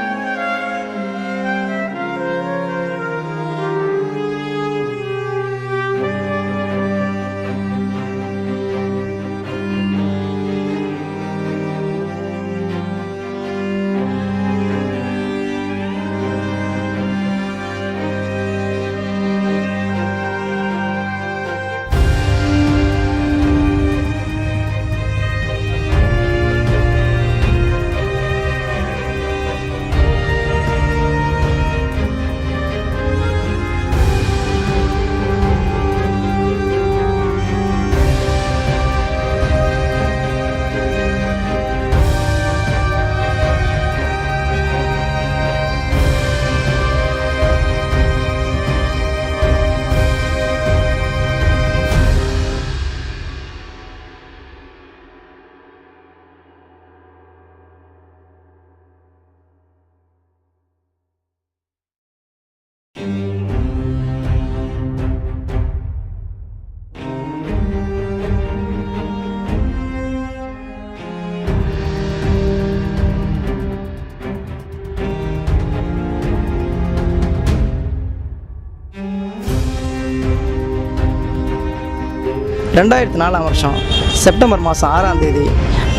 ரெண்டாயிரத்தி 4ஆம் வருஷம் செப்டம்பர் மாதம் 6ஆம் தேதி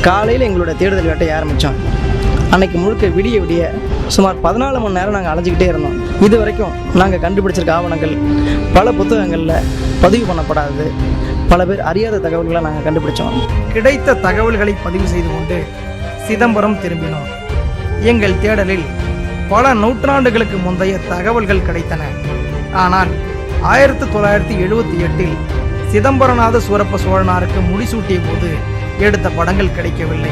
காலையில் எங்களோட தேடுதல் வேட்டையை ஆரம்பித்தோம். அன்னைக்கு முழுக்க விடிய விடிய சுமார் 14 மணி நேரம் நாங்கள் அலைஞ்சிக்கிட்டே இருந்தோம். இது வரைக்கும் நாங்கள் கண்டுபிடிச்சிருக்க ஆவணங்கள் பல புத்தகங்களில் பதிவு பண்ணப்படாதது, பல பேர் அறியாத தகவல்களை நாங்கள் கண்டுபிடிச்சோம். கிடைத்த தகவல்களை பதிவு செய்து கொண்டு சிதம்பரம் திரும்பினோம். எங்கள் தேடலில் பல நூற்றாண்டுகளுக்கு முந்தைய தகவல்கள் கிடைத்தன. ஆனால் 1978இல் சிதம்பரநாத சூரப்ப சோழனாருக்கு முடிசூட்டிய போது எடுத்த படங்கள் கிடைக்கவில்லை.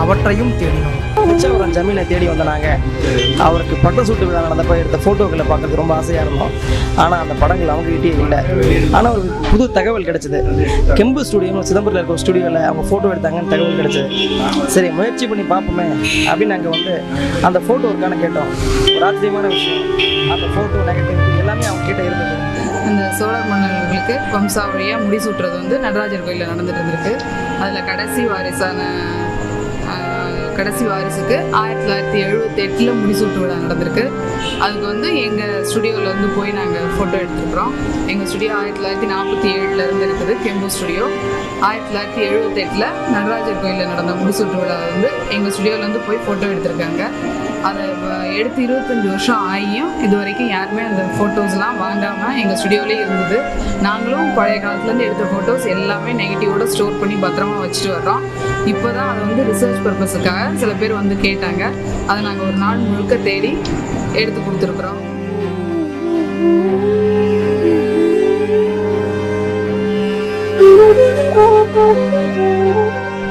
அவற்றையும் தேடினோம். பிச்சாவரம் ஜமீனை தேடி வந்த நாங்கள் அவருக்கு பட்ட சூட்டு விழா நடந்தப்போ எடுத்த ஃபோட்டோக்களை பார்க்கறதுக்கு ரொம்ப ஆசையாக இருந்தோம். ஆனால் அந்த படங்கள் அவங்ககிட்டே இல்லை. ஆனால் ஒரு புது தகவல் கிடைச்சிது. கெம்பு ஸ்டுடியோன்னு சிதம்பரத்தில் இருக்க ஒரு ஸ்டுடியோவில் அவங்க ஃபோட்டோ எடுத்தாங்கன்னு தகவல் கிடைச்சிது. சரி, முயற்சி பண்ணி பார்ப்போமே அப்படின்னு நாங்கள் வந்து அந்த ஃபோட்டோ இருக்கான்னு கேட்டோம். ஒரு ஆச்சரியமான விஷயம், அந்த ஃபோட்டோ நெகட்டிவ் எல்லாமே அவங்க கிட்ட இருந்தது. அந்த சோழர் மன்னர்களுக்கு வம்சாவளியாக முடிசூட்டுறது வந்து நடராஜர் கோயிலில் நடந்துட்டு இருந்திருக்கு. அதில் கடைசி வாரிசுக்கு 1978 முடிசூட்டு விழா நடந்திருக்கு. அதுக்கு வந்து எங்கள் ஸ்டுடியோவில் வந்து போய் நாங்கள் ஃபோட்டோ எடுத்துருக்குறோம். எங்கள் ஸ்டுடியோ 1947 இருக்குது, கெம்பு ஸ்டுடியோ. 1978 நடராஜர் கோயிலில் நடந்த முடிசூட்டு விழா வந்து எங்கள் ஸ்டுடியோவில் போய் ஃபோட்டோ எடுத்திருக்காங்க. அதை எடுத்து 25 வருஷம் ஆகியும் இது வரைக்கும் யாருமே அந்த ஃபோட்டோஸ்லாம் வாங்காமல் எங்கள் ஸ்டுடியோவிலே இருந்தது. நாங்களும் பழைய காலத்துலேருந்து எடுத்த ஃபோட்டோஸ் எல்லாமே நெகட்டிவோடு ஸ்டோர் பண்ணி பத்திரமா வச்சுட்டு வர்றோம். இப்போ தான் அதை வந்து ரிசர்ச் பர்பஸுக்காக சில பேர் வந்து கேட்டாங்க. அதை நாங்கள் ஒரு நாள் முழுக்க தேடி எடுத்து கொடுத்துருக்குறோம்.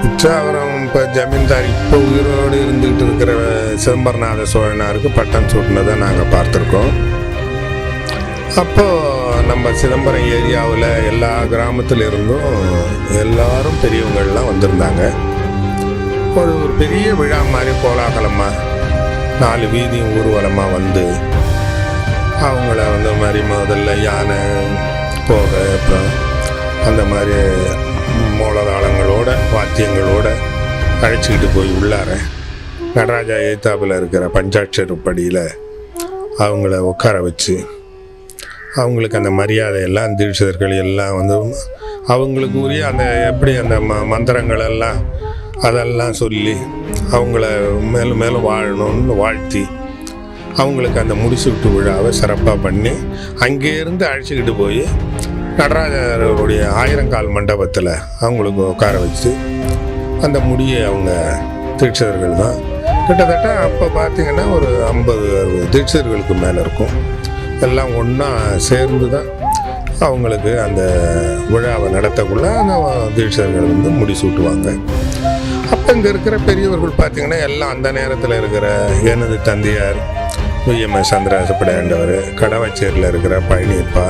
பிச்சாவரம் இப்போ ஜமீன்தார் இப்போ உயிரோடு இருந்துக்கிட்டு இருக்கிற சிதம்பரநாத சோழனாருக்கு பட்டம் சூட்டினதை நாங்கள் பார்த்துருக்கோம். அப்போது நம்ம சிதம்பரம் ஏரியாவில் எல்லா கிராமத்தில் இருந்தும் எல்லாரும் பெரியவங்கள்லாம் வந்திருந்தாங்க. ஒரு பெரிய விழா மாதிரி கோலாகலமாக 4 வீதியும் ஊர்வலமாக வந்து அவங்கள வந்து மாதிரி முதல்ல யானை போக, அப்புறம் அந்த மாதிரி மூலதாளங்களோட வாத்தியங்களோட அழைச்சிக்கிட்டு போய் உள்ளார நடராஜா ஏத்தாப்பில் இருக்கிற பஞ்சாட்சரப்படியில் அவங்கள உட்கார வச்சு அவங்களுக்கு அந்த மரியாதையெல்லாம் தீட்சிதர்கள் எல்லாம் வந்து அவங்களுக்கு உரிய அந்த எப்படி அந்த மந்திரங்கள் எல்லாம் அதெல்லாம் சொல்லி அவங்கள மேலும் மேலும் வாழணும்னு வாழ்த்தி அவங்களுக்கு அந்த முடிசூட்டு விழாவை சிறப்பாக பண்ணி அங்கேருந்து அழைச்சிக்கிட்டு போய் நடராஜருடைய 1000 கால் மண்டபத்தில் அவங்களுக்கு உட்கார வச்சு அந்த முடியை அவங்க தீட்சிதர்கள் தான் கிட்டத்தட்ட அப்போ பார்த்திங்கன்னா ஒரு 50-60 தீட்சிதர்களுக்கு மேலே இருக்கும். எல்லாம் ஒன்றா சேர்ந்து தான் அவங்களுக்கு அந்த விழாவை நடத்தக்குள்ள அந்த தீட்சிதர்கள் வந்து முடிசூட்டுவாங்க. அப்போ இங்கே இருக்கிற பெரியவர்கள் பார்த்திங்கன்னா எல்லாம் அந்த நேரத்தில் இருக்கிற எனது தந்தையார் விஎம்எஸ் சந்திராசப்படையாண்டவர், கடவச்சேரியில் இருக்கிற பழனியப்பா,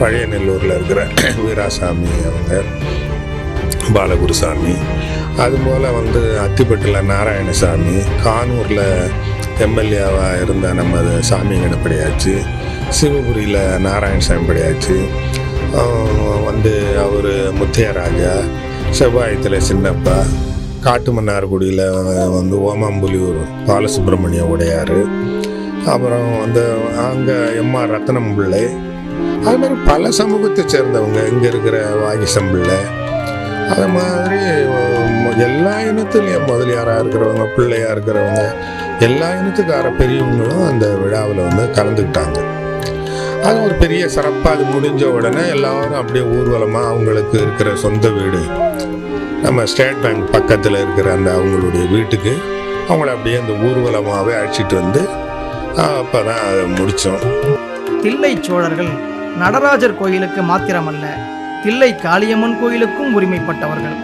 பழைய நெல்லூரில் இருக்கிற வீராசாமி அவங்க, பாலகுருசாமி, அதுபோல் வந்து அத்திப்பட்டில் நாராயணசாமி, கானூரில் எம்எல்ஏவாக இருந்த நமது சாமி கணப்படையாச்சு, சிவபுரியில் நாராயணசாமி படையாச்சு, வந்து அவர் முத்தையராஜா, செவ்வாயத்தில் சின்னப்பா, காட்டுமன்னார்குடியில் வந்து ஓமாம்புலியூர் பாலசுப்ரமணிய உடையார், அப்புறம் வந்து அங்கே எம்ஆர் ரத்னம் பிள்ளை, அது மாதிரி பல சமூகத்தை சேர்ந்தவங்க இங்கே இருக்கிற வாகிசம்பிள்ளை, அது மாதிரி எல்லா இனத்துலேயும் முதலியாராக இருக்கிறவங்க, பிள்ளையாக இருக்கிறவங்க, எல்லா இனத்துக்கார பெரியவங்களும் அந்த விழாவில் வந்து கலந்துக்கிட்டாங்க. அது ஒரு பெரிய சிறப்பாக அது முடிஞ்ச உடனே எல்லோரும் அப்படியே ஊர்வலமாக அவங்களுக்கு இருக்கிற சொந்த வீடு, நம்ம ஸ்டேட் பேங்க் பக்கத்தில் இருக்கிற அந்த அவங்களுடைய வீட்டுக்கு அவங்கள அப்படியே அந்த ஊர்வலமாகவே அழைச்சிட்டு வந்து அப்போ தான் அதை முடித்தோம். தில்லை சோழர்கள் நடராஜர் கோயிலுக்கு மாத்திரமல்ல, தில்லை காளியம்மன் கோயிலுக்கும் உரிமைப்பட்டவர்கள்.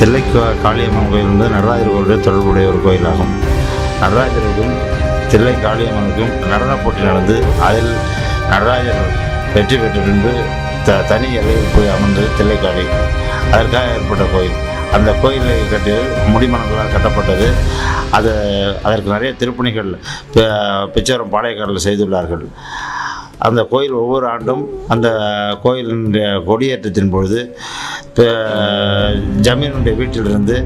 தில்லை காளியம்மன் கோயில் என்பது நடராஜர் கோயிலுடைய தொடர்புடைய ஒரு கோயிலாகும். நடராஜருக்கும் தில்லை காளியம்மனுக்கும் நடன போட்டி நடந்து அதில் நடராஜர் வெற்றி பெற்ற பின்பு தனி எல்லையில் போய் அமர்ந்தது தில்லை காளி. அதற்காக ஏற்பட்ட கோயில். அந்த கோயிலை முடிமணங்களால் கட்டப்பட்டது. அதற்கு நிறைய திருப்பணிகள் பிச்சாவரம் பாளையக்காரில் செய்துள்ளார்கள். அந்த கோயில் ஒவ்வொரு ஆண்டும் அந்த கோயிலினுடைய கொடியேற்றத்தின் பொழுது ஜமீனுடைய வீட்டிலிருந்து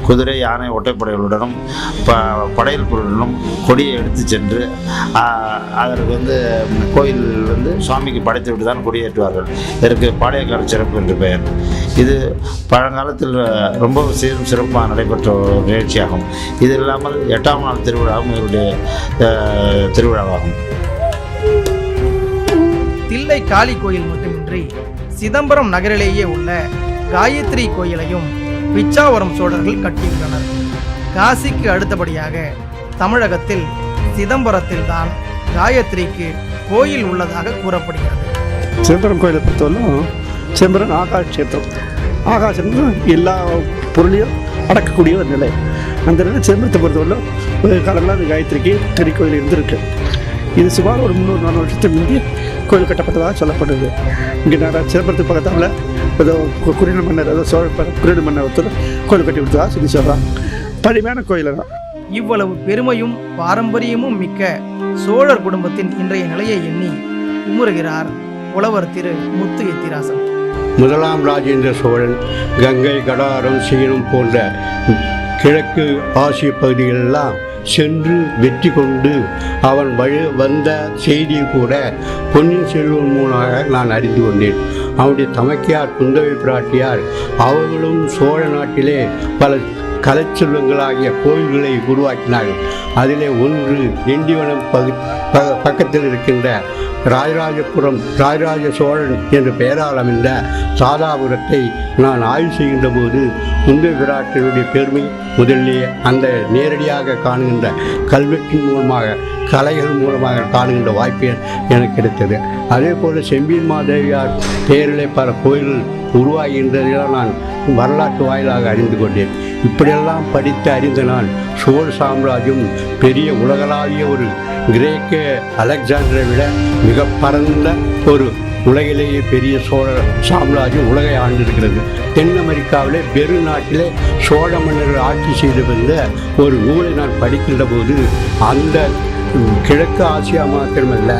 குதிரை, யானை, ஒட்டைப்படைகளுடனும் படையல் பொருளுடனும் கொடியை எடுத்து சென்று அதற்கு வந்து கோயில் வந்து சுவாமிக்கு படைத்து விட்டு தான் கொடியேற்றுவார்கள். இதற்கு பாளையக்கார சிறப்பு என்று பெயர். இது பழங்காலத்தில் ரொம்ப சிறப்பாக நடைபெற்ற ஒரு நிகழ்ச்சியாகும். இது இல்லாமல் 8ஆம் நாள் திருவிழாவும் இவருடைய திருவிழாவாகும். தில்லை காளி கோயில் மட்டுமின்றி சிதம்பரம் நகரிலேயே உள்ள காயத்ரி கோயிலையும் பிச்சாவரம் சோழர்கள் கட்டியுள்ளனர். காசிக்கு அடுத்தபடியாக தமிழகத்தில் சிதம்பரத்தில் தான் காயத்ரிக்கு கோயில் உள்ளதாக கூறப்படுகிறது. சிதம்பரம் கோயிலை பொறுத்தவரைக்கும் சிதம்பரம் ஆகாட்சேத்திரம். ஆகாசம் எல்லா பொருளையும் அடக்கக்கூடிய ஒரு நிலை. அந்த நிலை சிதம்பரத்தை பொறுத்தவரைக்கும் ஒரு காலங்களாக அந்த காயத்ரிக்கு தனி கோயில் இருந்திருக்கு. இது சுமார் ஒரு 300-400 வருஷத்துக்கு முந்தி கோயில் கட்டப்பட்டதாக சொல்லப்படுது. இங்கே சிதம்பரத்துக்கு பக்கத்தால் ஏதோ குறுநில மன்னர், ஏதோ சோழ குறுநில மன்னர் ஒருத்தர் கோயில் கட்டி கொடுத்ததாக சொல்லி சொல்கிறான். பழமையான கோயில் தான். இவ்வளவு பெருமையும் பாரம்பரியமும் மிக்க சோழர் குடும்பத்தின் இன்றைய நிலையை எண்ணி உமுறுகிறார் புலவர் திரு முத்து எத்திராசன். முதலாம் ராஜேந்திர சோழன் கங்கை, கடாரம், சீனம் போன்ற கிழக்கு ஆசிய பகுதிகளெல்லாம் சென்று வெற்றி கொண்டு அவன் வந்த செய்தியை கூட பொன்னியின் செல்வன் மூலமாக நான் அறிந்து கொண்டேன். அவனுடைய தமக்கையார் குந்தவை பிராட்டியார் அவர்களும் சோழ நாட்டிலே பல கலைச்செல்வங்களாகிய கோயில்களை உருவாக்கினார்கள். அதிலே ஒன்று திண்டிவனம் பக்கத்தில் இருக்கின்ற ராஜராஜபுரம், ராஜராஜ சோழன் என்ற பெயரால் அமைந்த சாதாபுரத்தை நான் ஆய்வு செய்கின்ற போது குந்தவை பிராட்டியருடைய பெருமை முதலிலே அந்த நேரடியாக காணுகின்ற கல்வெட்டின் மூலமாக, கலைகள் மூலமாக காணுகின்ற வாய்ப்பு எனக்கு கிடைத்தது. அதே போல் செம்பியன் மாதேவியார் பெயரிலே பல கோயில்கள் உருவாகின்றதெல்லாம் நான் வரலாற்று வாயிலாக அறிந்து கொண்டேன். இப்படியெல்லாம் படித்து அறிந்த நான் சோழ சாம்ராஜ்யம் பெரிய உலகளாவிய ஒரு கிரேக்க அலெக்சாண்டரை விட மிக பரந்த ஒரு உலகிலேயே பெரிய சோழ சாம்ராஜ்யம் உலகை ஆண்டிருக்கிறது. தென் அமெரிக்காவிலே பெரு நாட்டிலே சோழ மன்னர்கள் ஆட்சி செய்து வந்த ஒரு நூலை நான் படிக்கின்ற போது அந்த கிழக்கு ஆசியா மாத்திரமல்ல,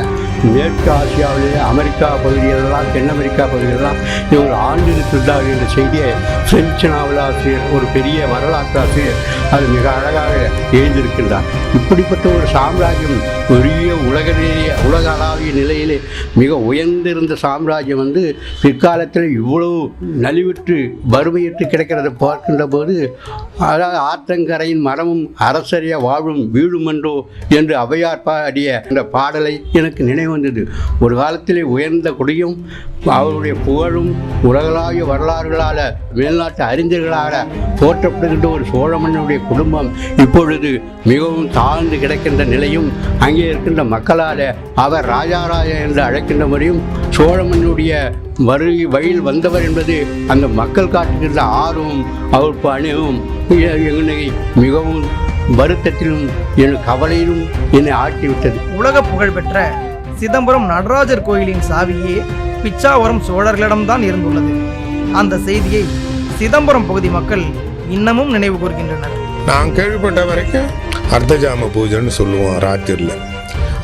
மேற்கு ஆசியாவிலே அமெரிக்கா பகுதிகளெல்லாம், தென் அமெரிக்கா பகுதிகளெல்லாம் இவங்க ஆண்டிருக்கிறார்கள் என்ற செய்தியை பிரெஞ்சு நாவலாசிரியர், ஒரு பெரிய வரலாற்று ஆசிரியர் அது மிக அழகாக எழுதியிருக்கின்றார். இப்படிப்பட்ட ஒரு சாம்ராஜ்யம் பெரிய உலகளாவிய நிலையிலே மிக உயர்ந்திருந்த சாம்ராஜ்யம் வந்து பிற்காலத்தில் இவ்வளவு நலிவுற்று வறுமையிட்டு கிடைக்கிறத பார்க்கின்ற போது, அதாவது ஆற்றங்கரையின் மரமும் அரசரிய வாழும் வீழுமென்றோ என்று ஔவையார் பாடிய அந்த பாடலை எனக்கு நினைவு வந்தது. ஒரு காலத்திலே உயர்ந்த குடியும் அவருடைய புகழும் உலகளாவிய வரலாறுகளால் மேல்நாட்டு அறிஞர்களால் போற்றப்படுகின்ற ஒரு சோழ மன்னனுடைய குடும்பம் இப்பொழுது மிகவும் தாழ்ந்து கிடக்கின்ற நிலையும், அங்கே இருக்கின்ற மக்களால் அவர் ராஜாராஜா என்று அழைக்கின்ற முறையும் சோழ மன்னனுடைய வழியில் வந்தவர் என்பது அந்த மக்கள் காட்டுகின்ற ஆர்வம் அவர் பணியும் என்னை மிகவும் வருத்தத்திலும் என் கவலையிலும் என்னை ஆட்டிவிட்டது. உலக புகழ்பெற்ற சிதம்பரம் நடராஜர் கோயிலின் சாவியே பிச்சாவரம் சோழர்களிடம்தான் இருந்துள்ளது. அந்த செய்தியை சிதம்பரம் பகுதி மக்கள் இன்னமும் நினைவு கூர்கின்றனர். நான் கேள்விப்பட்ட வரைக்கும் அர்த்தஜாம பூஜைன்னு சொல்லுவோம் ராத்திரியில்.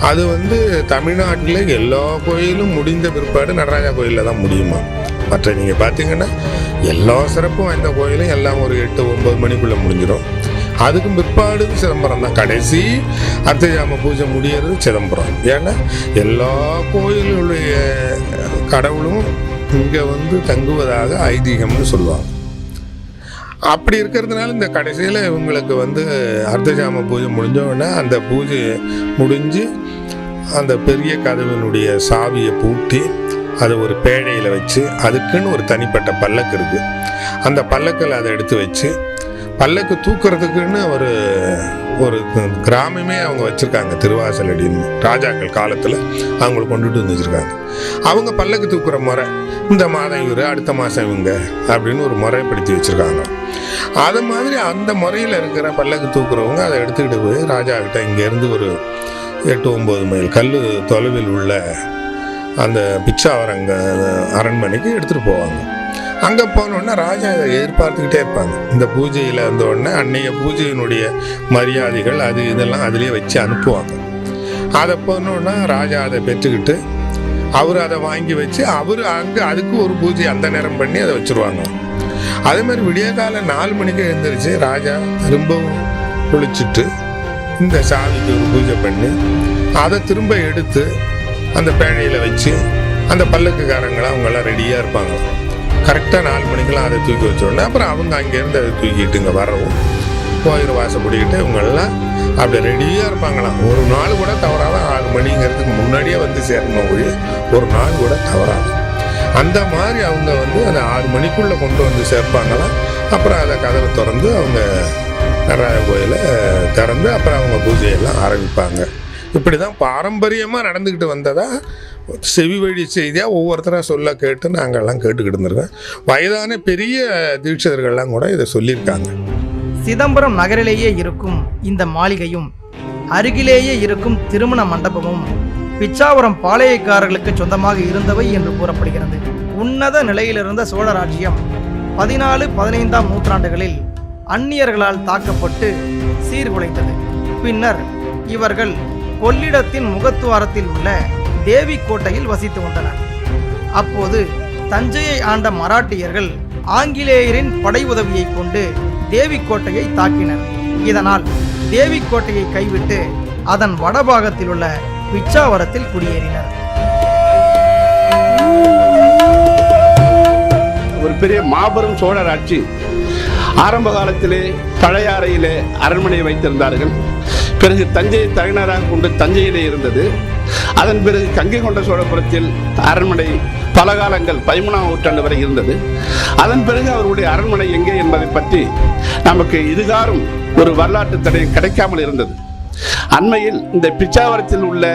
அது தமிழ்நாட்டில் எல்லா கோயிலும் முடிந்த பிற்பாடு நடராஜா கோயிலில் தான் முடியுமா. மற்ற நீங்கள் பார்த்தீங்கன்னா எல்லா சிறப்பும் வாய்ந்த கோயிலும் எல்லாம் ஒரு 8-9 மணிக்குள்ளே முடிஞ்சிடும். அதுக்கும் பிற்பாடு சிதம்பரம் தான் கடைசி அர்த்தஜாம பூஜை முடியறது சிதம்பரம். ஏன்னா எல்லா கோயிலுடைய கடவுளும் இங்கே தங்குவதாக ஐதீகம்னு சொல்லுவாங்க. அப்படி இருக்கிறதுனால இந்த கடைசியில் இவங்களுக்கு அர்த்தஜாம பூஜை முடிஞ்சோடனே அந்த பூஜை முடிஞ்சு அந்த பெரிய கதவினுடைய சாவியை பூட்டி அதை ஒரு பேழையில் வச்சு அதுக்குன்னு ஒரு தனிப்பட்ட பல்லக்கு இருக்குது. அந்த பல்லக்கில் அதை எடுத்து வச்சு பல்லக்கு தூக்குறதுக்குன்னு ஒரு கிராமமே அவங்க வச்சுருக்காங்க. திருவாசலடின்னு ராஜாக்கள் காலத்தில் அவங்கள கொண்டுட்டு வந்து வச்சுருக்காங்க. அவங்க பல்லக்கு தூக்குற முறை இந்த மாதம் இவர், அடுத்த மாதம் இவங்க அப்படின்னு ஒரு முறைப்படுத்தி வச்சுருக்காங்க. அது மாதிரி அந்த முறையில் இருக்கிற பல்லக்கு தூக்குறவங்க அதை எடுத்துக்கிட்டு போய் ராஜா கிட்ட இங்கேருந்து ஒரு 8-9 மைல் கல் தொலைவில் உள்ள அந்த பிச்சாவரங்க அரண்மனைக்கு எடுத்துகிட்டு போவாங்க. அங்கே போனோடனே ராஜா அதை எதிர்பார்த்துக்கிட்டே இருப்பாங்க. இந்த பூஜையில் வந்தோடனே அன்னைய பூஜையினுடைய மரியாதைகள் அது இதெல்லாம் அதிலே வச்சு அனுப்புவாங்க. அதை போனோன்னா ராஜா அதை பெற்றுக்கிட்டு அவர் அதை வாங்கி வச்சு அவர் அங்கே அதுக்கு ஒரு பூஜை அந்த நேரம் பண்ணி அதை வச்சுருவாங்க. அதே மாதிரி விடிய காலை 4 மணிக்கு எழுந்திரிச்சு ராஜா திரும்பவும் குளிச்சுட்டு இந்த சாமிக்கு ஒரு பூஜை பண்ணி அதை திரும்ப எடுத்து அந்த பேழையில் வச்சு அந்த பல்லக்குக்காரங்களாம் அவங்கெல்லாம் ரெடியாக இருப்பாங்க. கரெக்டாக 4 மணிக்கெல்லாம் அதை தூக்கி வச்சோடனே அப்புறம் அவங்க அங்கேருந்து அதை தூக்கிட்டு இங்கே வரவும் கோயில் வாசப்படிக்கிட்டு இவங்கெல்லாம் அப்படி ரெடியாக இருப்பாங்களாம். ஒரு நாள் கூட தவறாத 6 மணிங்கிறதுக்கு முன்னாடியே சேரணும் ஒழிய ஒரு நாள் கூட தவறாது. அந்த மாதிரி அவங்க அதை 6 மணிக்குள்ளே கொண்டு சேர்ப்பாங்களாம். அப்புறம் அதை கதவை திறந்து அவங்க நடராஜ கோயிலை திறந்து அப்புறம் அவங்க பூஜையெல்லாம் ஆரம்பிப்பாங்க. இப்படி தான் பாரம்பரியமாக நடந்துக்கிட்டு வந்ததா செவி வழி செய்தியாக ஒவ்வொருத்தராக சொல்ல கேட்டு நாங்கள்லாம் கேட்டுக்கிட்டு இருந்திருக்கோம். வயதான பெரிய தீட்சிதர்கள்லாம் கூட இதை சொல்லியிருக்காங்க. சிதம்பரம் நகரிலேயே இருக்கும் இந்த மாளிகையும் அருகிலேயே இருக்கும் திருமண மண்டபமும் பிச்சாவரம் பாளையக்காரர்களுக்கு சொந்தமாக இருந்தவை என்று கூறப்படுகிறது. உன்னத நிலையிலிருந்த சோழ ராஜ்யம் 14-15ஆம் நூற்றாண்டுகளில் அந்நியர்களால் தாக்கப்பட்டு சீர்குலைத்தது. பின்னர் இவர்கள் கொள்ளிடத்தின் முகத்துவாரத்தில் உள்ள தேவி கோட்டையில் வசித்து வந்தனர். அப்போது தஞ்சையை ஆண்ட மராட்டியர்கள் ஆங்கிலேயரின் படை உதவியை கொண்டு தேவி கோட்டையை தாக்கினர். இதனால் தேவி கோட்டையை கைவிட்டு அதன் வடபாகத்தில் உள்ள பிச்சாவரத்தில் குடியேறினர். ஒரு பெரிய மாபெரும் சோழர் ஆட்சி. ஆரம்ப காலத்திலே பழையாறையிலே அரண்மனையை வைத்திருந்தார்கள். பிறகு தஞ்சையை தலைநகராக கொண்டு தஞ்சையிலே இருந்தது. அதன் பிறகு கங்கை கொண்ட சோழபுரத்தில் அரண்மனை பல காலங்கள் 13ஆம் நூற்றாண்டு வரை இருந்தது. அதன் பிறகு அவருடைய அரண்மனை எங்கே என்பதை பற்றி நமக்கு இதுகாரும் ஒரு வரலாற்று தடயம் கிடைக்காமல் இருந்தது. அண்மையில் இந்த பிச்சாவரத்தில் உள்ள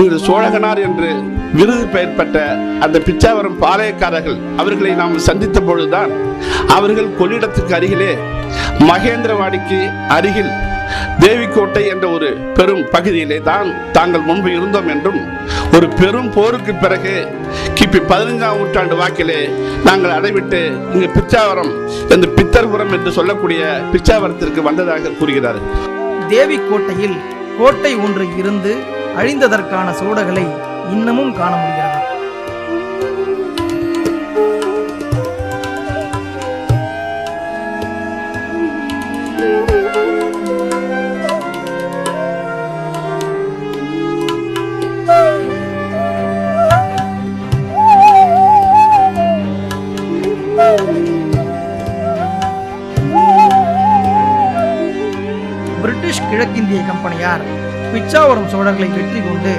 இந்த சோழகனார் என்று விருது பெயர் பெற்ற அந்த பிச்சாவரம் பாளையக்காரர்கள் அவர்களை நாம் சந்தித்த பொழுதுதான் அவர்கள் கொள்ளிடத்துக்கு அருகிலே மகேந்திரவாடிக்கு அருகில் தேவிக்கோட்டை என்ற ஒரு பெரும் பகுதியிலே தான் தாங்கள் முன்பு இருந்தோம் என்றும், ஒரு பெரும் போருக்கு பிறகு கிபி 15ஆம் நூற்றாண்டு வாக்கிலே நாங்கள் அடைவிட்டு இங்கு பிச்சாவரம் இந்த பித்தர்புரம் என்று சொல்லக்கூடிய பிச்சாவரத்திற்கு வந்ததாக கூறுகிறார். தேவிக்கோட்டையில் கோட்டை ஒன்று இருந்து அழிந்ததற்கான சோடுகளை இன்னமும் காண முடிகிறது. கிழக்கிந்திய கம்பெனியார் பிச்சாவரம் சோழர்களை வெற்றி கொண்டு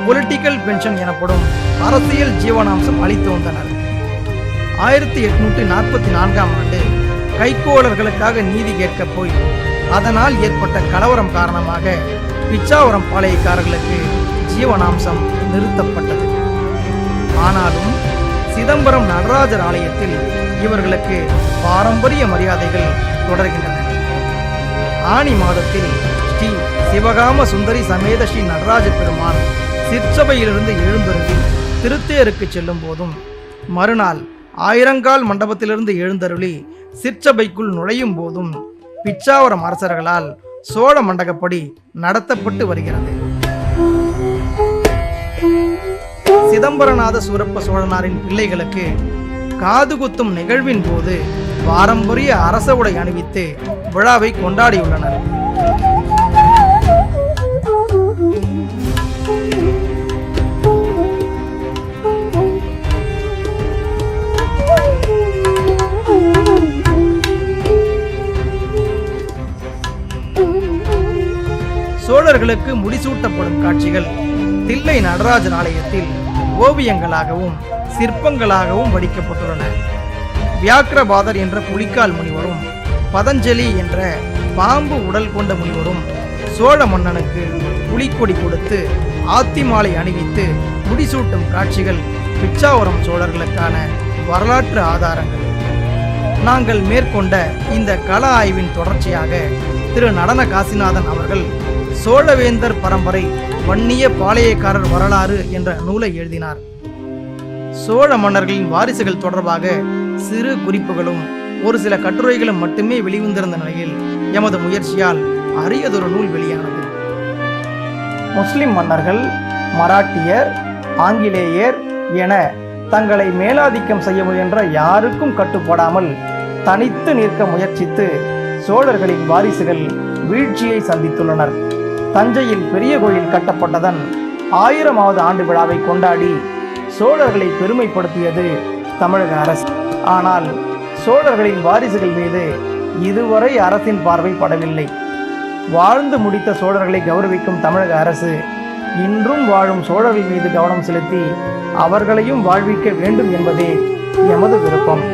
பொலிட்டிக்கல் பென்ஷன் எனப்படும் அரசியல் ஜீவனாம்சம் அளித்து வந்தனர். 1844ஆம் ஆண்டு கைக்கோளர்களுக்காக நீதி கேட்க போய் அதனால் ஏற்பட்ட கலவரம் காரணமாக பிச்சாவரம் பாளையக்காரர்களுக்கு ஜீவனாம்சம் நிறுத்தப்பட்டது. ஆனாலும் சிதம்பரம் நடராஜர் ஆலயத்தில் இவர்களுக்கு பாரம்பரிய மரியாதைகள் தொடர்கின்றன. ஆனி மாதத்தில் ஸ்ரீ சிவகாம சுந்தரி சமேத ஸ்ரீ நடராஜ பெருமான் சிற்சபையிலிருந்து எழுந்தருளி திருத்தேருக்கு செல்லும் போதும், மறுநாள் ஆயிரங்கால் மண்டபத்திலிருந்து எழுந்தருளி சிற்சபைக்குள் நுழையும் போதும் பிச்சாவரம் அரசர்களால் சோழ மண்டகப்படி நடத்தப்பட்டு வருகிறது. சிதம்பரநாத சூரப்ப சோழனாரின் பிள்ளைகளுக்கு காதுகுத்தும் நிகழ்வின் போது பாரம்பரிய அரச உடை அணிவித்து விழாவை கொண்டாடியுள்ளனர். சோழர்களுக்கு முடிசூட்டப்படும் காட்சிகள் தில்லை நடராஜர் ஆலயத்தில் ஓவியங்களாகவும் சிற்பங்களாகவும் வடிக்கப்பட்டுள்ளன. வியாக்கிரபாதர் என்ற புலிக்கால் முனிவரும் பதஞ்சலி என்ற பாம்பு உடல் கொண்ட முனிவரும் சோழ மன்னனுக்கு புலிக்கொடி கொடுத்து ஆத்திமாலை அணிவித்து முடிசூட்டும் காட்சிகள் பிச்சாவரம் சோழர்களுக்கான வரலாற்று ஆதாரங்கள். நாங்கள் மேற்கொண்ட இந்த கள ஆய்வின் தொடர்ச்சியாக திரு நடன காசிநாதன் அவர்கள் சோழவேந்தர் பரம்பரை வன்னிய பாளையக்காரர் வரலாறு என்ற நூலை எழுதினார். சோழ மன்னர்களின் வாரிசுகள் தொடர்பாக சிறு குறிப்புகளும் ஒரு சில கட்டுரைகளும் மட்டுமே வெளிவந்திருந்த நிலையில் எமது முயற்சியால் அரியதொரு நூல் வெளியானது. முஸ்லிம் மன்னர்கள், மராட்டியர், ஆங்கிலேயர் என தங்களை மேலாதிக்கம் செய்ய முயன்ற யாருக்கும் கட்டுப்படாமல் தனித்து நிற்க முயற்சித்து சோழர்களின் வாரிசுகள் வீழ்ச்சியை சந்தித்துள்ளனர். தஞ்சையில் பெரிய கோயில் கட்டப்பட்டதன் 1000வது ஆண்டு விழாவை கொண்டாடி சோழர்களை பெருமைப்படுத்தியது தமிழக அரசு. ஆனால் சோழர்களின் வாரிசுகள் மீது இதுவரை அரசின் பார்வை படவில்லை. வாழ்ந்து முடித்த சோழர்களை கௌரவிக்கும் தமிழக அரசு இன்றும் வாழும் சோழர்கள் மீது கவனம் செலுத்தி அவர்களையும் வாழ்விக்க வேண்டும் என்பதே எமது விருப்பம்.